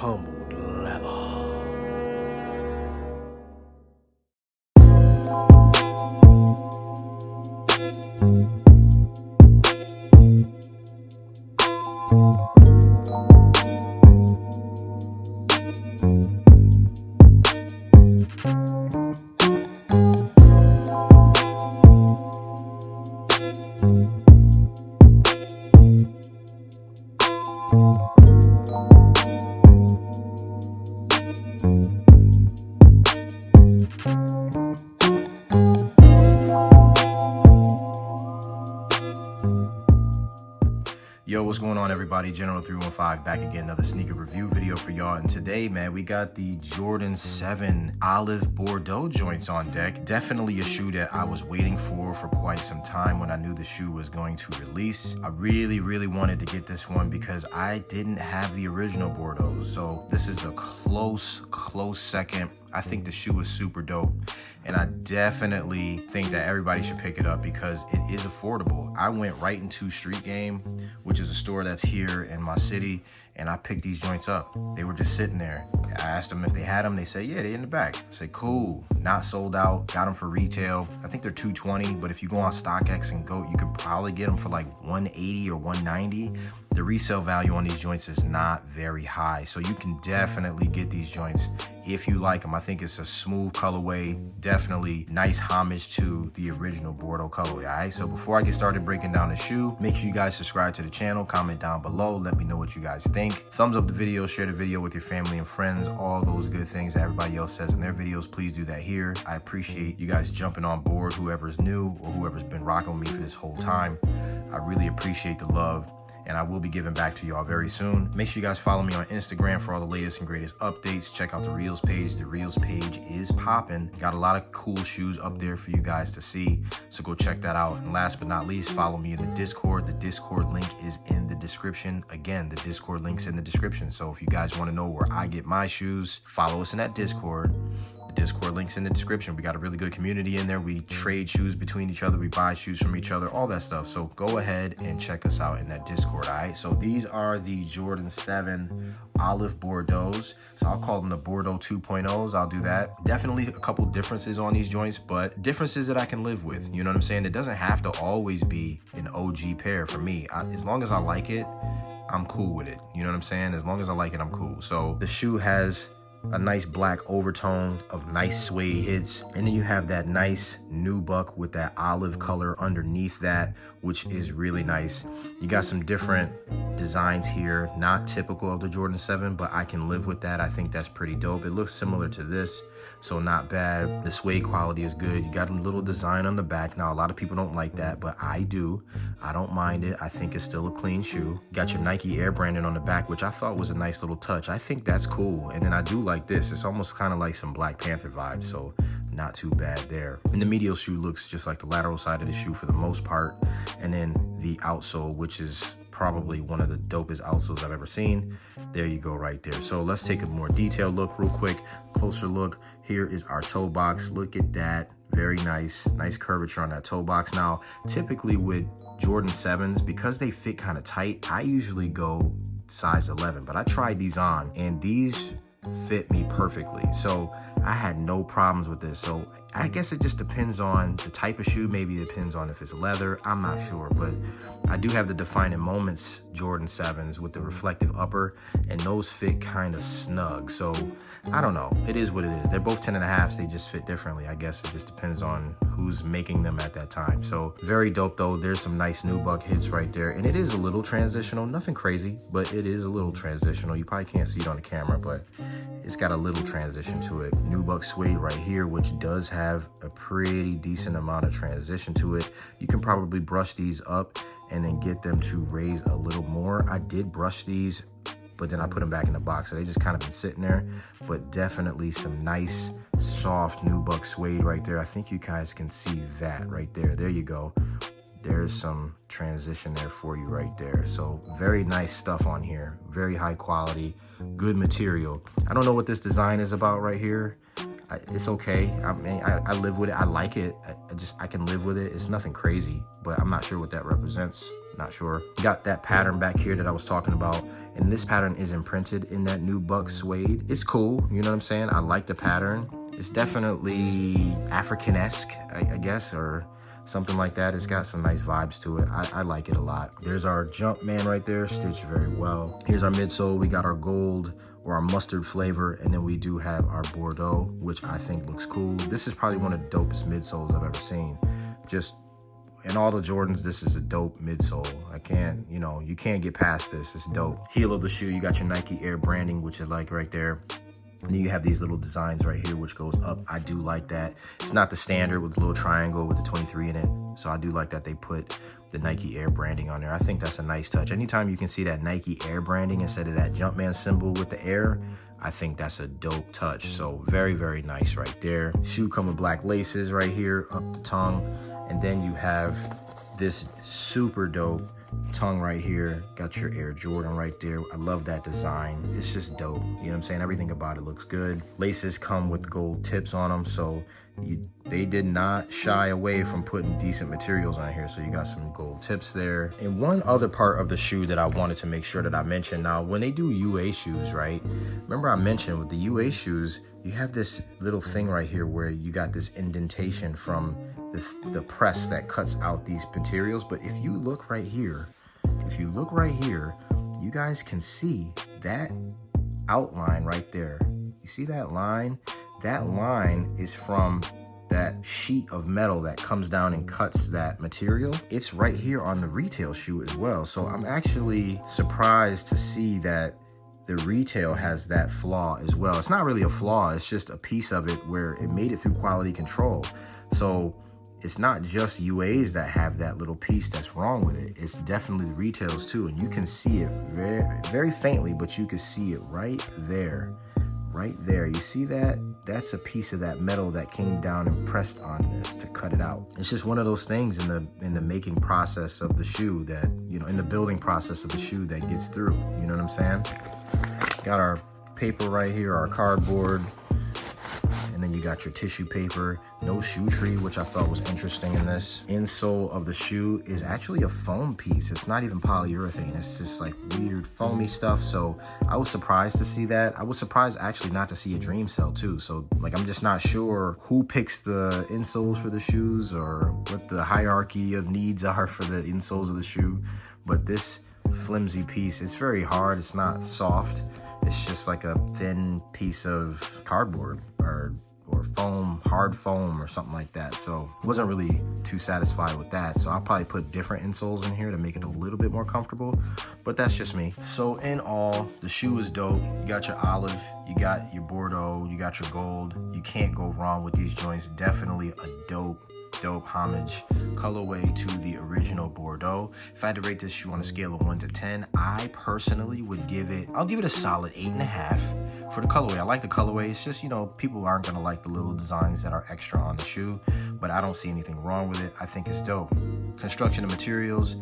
tumbled leather. Yo, what's going on, everybody? General 315 back again, another sneaker review video for y'all. And today, man, we got the Jordan 7 Olive Bordeaux joints on deck. Definitely a shoe that I was waiting for quite some time when I knew the shoe was going to release. I really wanted to get this one because I didn't have the original Bordeaux. So this is a close second. I think the shoe is super dope. And I definitely think that everybody should pick it up because it is affordable. I went right into Street Game, which is a store that's here in my city, and I picked these joints up. They were just sitting there. I asked them if they had them. They say, yeah, they're in the back. I said, cool, not sold out. Got them for retail. I think they're $220, but if you go on StockX and GOAT, you could probably get them for like $180 or $190. The resale value on these joints is not very high, so you can definitely get these joints if you like them. I think it's a smooth colorway, definitely nice homage to the original Bordeaux colorway. All right, so before I get started breaking down the shoe, make sure you guys subscribe to the channel, comment down below, let me know what you guys think. Thumbs up the video, share the video with your family and friends, all those good things that everybody else says in their videos. Please do that here. I appreciate you guys jumping on board, whoever's new or whoever's been rocking with me for this whole time. I really appreciate the love, and I will be giving back to y'all very soon. Make sure you guys follow me on Instagram for all the latest and greatest updates. Check out the Reels page. The Reels page is popping. Got a lot of cool shoes up there for you guys to see, so go check that out. And last but not least, follow me in the Discord. The Discord link is in the description. Again, the Discord link's in the description. So if you guys want to know where I get my shoes, follow us in that Discord. Discord links in the description. We got a really good community in there. We trade shoes between each other. We buy shoes from each other, all that stuff. So go ahead and check us out in that Discord, all right? So these are the Jordan 7 Olive Bordeaux's. So I'll call them the Bordeaux 2.0s. I'll do that. Definitely a couple differences on these joints, but differences that I can live with. You know what I'm saying? It doesn't have to always be an OG pair for me. As long as I like it, I'm cool with it. You know what I'm saying? As long as I like it, I'm cool. So the shoe has a nice black overtone of nice suede hits, and then you have that nice nubuck with that olive color underneath that, which is really nice. You got some different designs here, not typical of the Jordan 7, but I can live with that. I think that's pretty dope. It looks similar to this, so not bad. The suede quality is good. You got a little design on the back. Now, a lot of people don't like that, but I do. I don't mind it. I think it's still a clean shoe. You got your Nike Air branding on the back, which I thought was a nice little touch. I think that's cool. And then I do like this. It's almost kind of like some Black Panther vibes, so not too bad there. And the medial shoe looks just like the lateral side of the shoe for the most part. And then the outsole, which is probably one of the dopest outsoles I've ever seen. There you go right there. So let's take a more detailed look real quick, closer look. Here is our toe box. Look at that. Very nice curvature on that toe box. Now, typically with Jordan 7s, because they fit kind of tight, I usually go size 11, but I tried these on and these fit me perfectly. So I had no problems with this. So I guess it just depends on the type of shoe. Maybe it depends on if it's leather. I'm not sure, but I do have the Defining Moments Jordan 7s with the reflective upper, and those fit kind of snug. So I don't know. It is what it is. They're both 10.5s. They just fit differently. I guess it just depends on who's making them at that time. So very dope though. There's some nice nubuck hits right there, and it is a little transitional. Nothing crazy, but it is a little transitional. You probably can't see it on the camera, but it's got a little transition to it. Nubuck suede right here, which does have a pretty decent amount of transition to it. You can probably brush these up and then get them to raise a little more. I did brush these, but then I put them back in the box, so they just kind of been sitting there. But definitely some nice soft nubuck suede right there. I think you guys can see that right there. There you go. There's some transition there for you right there. So very nice stuff on here. Very high quality, good material. I don't know what this design is about right here. It's okay. I mean, I live with it. I like it. I can live with it. It's nothing crazy, but I'm not sure what that represents. not sure. Got that pattern back here that I was talking about, and this pattern is imprinted in that nubuck suede. It's cool, you know what I'm saying? I like the pattern. It's definitely African-esque, I guess, or something like that. It's got some nice vibes to it. I like it a lot. There's our Jumpman right there, stitched very well. Here's our midsole. We got our gold or our mustard flavor, and then we do have our Bordeaux, which I think looks cool. This is probably one of the dopest midsoles I've ever seen. Just in all the Jordans, this is a dope midsole. I can't, you know, you can't get past this. It's dope. Heel of the shoe, you got your Nike Air branding, which is like right there. And then you have these little designs right here, which goes up. I do like that. It's not the standard with the little triangle with the 23 in it. So I do like that they put the Nike Air branding on there. I think that's a nice touch. Anytime you can see that Nike Air branding instead of that Jumpman symbol with the air, I think that's a dope touch. So very, very nice right there. Shoe come with black laces right here up the tongue. And then you have this super dope tongue right here. Got your Air Jordan right there. I love that design. It's just dope. You know what I'm saying? Everything about it looks good. Laces come with gold tips on them, so they did not shy away from putting decent materials on here. So you got some gold tips there. And one other part of the shoe that I wanted to make sure that I mentioned, now when they do UA shoes, right? Remember I mentioned with the UA shoes, you have this little thing right here where you got this indentation from the press that cuts out these materials. But if you look right here, you guys can see that outline right there. You see that line? That line is from that sheet of metal that comes down and cuts that material. It's right here on the retail shoe as well. So I'm actually surprised to see that the retail has that flaw as well. It's not really a flaw, it's just a piece of it where it made it through quality control. So it's not just UAs that have that little piece that's wrong with it. It's definitely the retails too. And you can see it very, very faintly, but you can see it right there. Right there, you see that? That's a piece of that metal that came down and pressed on this to cut it out. It's just one of those things in the making process of the shoe that, you know, in the building process of the shoe that gets through. You know what I'm saying? Got our paper right here, our cardboard. And then you got your tissue paper, no shoe tree, which I thought was interesting in this. Insole of the shoe is actually a foam piece. It's not even polyurethane. It's just like weird foamy stuff. So I was surprised to see that. I was surprised actually not to see a dream cell too. So like, I'm just not sure who picks the insoles for the shoes or what the hierarchy of needs are for the insoles of the shoe. But this flimsy piece, it's very hard. It's not soft. It's just like a thin piece of cardboard or foam, hard foam or something like that. So wasn't really too satisfied with that. So I'll probably put different insoles in here to make it a little bit more comfortable, but that's just me. So in all, the shoe is dope. You got your olive, you got your Bordeaux, you got your gold. You can't go wrong with these joints. Definitely a dope homage colorway to the original Bordeaux. If I had to rate this shoe on a scale of 1 to 10, I personally would I'll give it a solid 8.5 for the colorway. I like the colorway. It's just, you know, people aren't gonna like the little designs that are extra on the shoe, but I don't see anything wrong with it. I think it's dope. Construction of materials,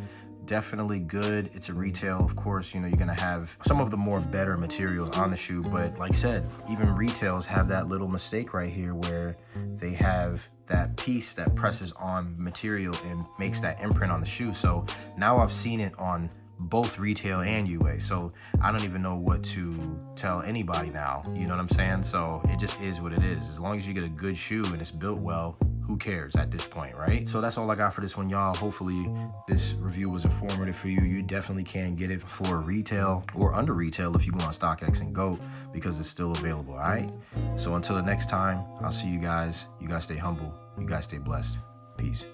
definitely good. It's a retail, of course, you know, you're gonna have some of the more better materials on the shoe, but like I said, even retails have that little mistake right here where they have that piece that presses on material and makes that imprint on the shoe. So now I've seen it on both retail and UA, so I don't even know what to tell anybody now, you know what I'm saying? So it just is what it is. As long as you get a good shoe and it's built well, who cares at this point, right? So that's all I got for this one, y'all. Hopefully this review was informative for you. You definitely can get it for retail or under retail if you go on StockX and GOAT, because it's still available, all right? So until the next time, I'll see you guys. You guys stay humble. You guys stay blessed. Peace.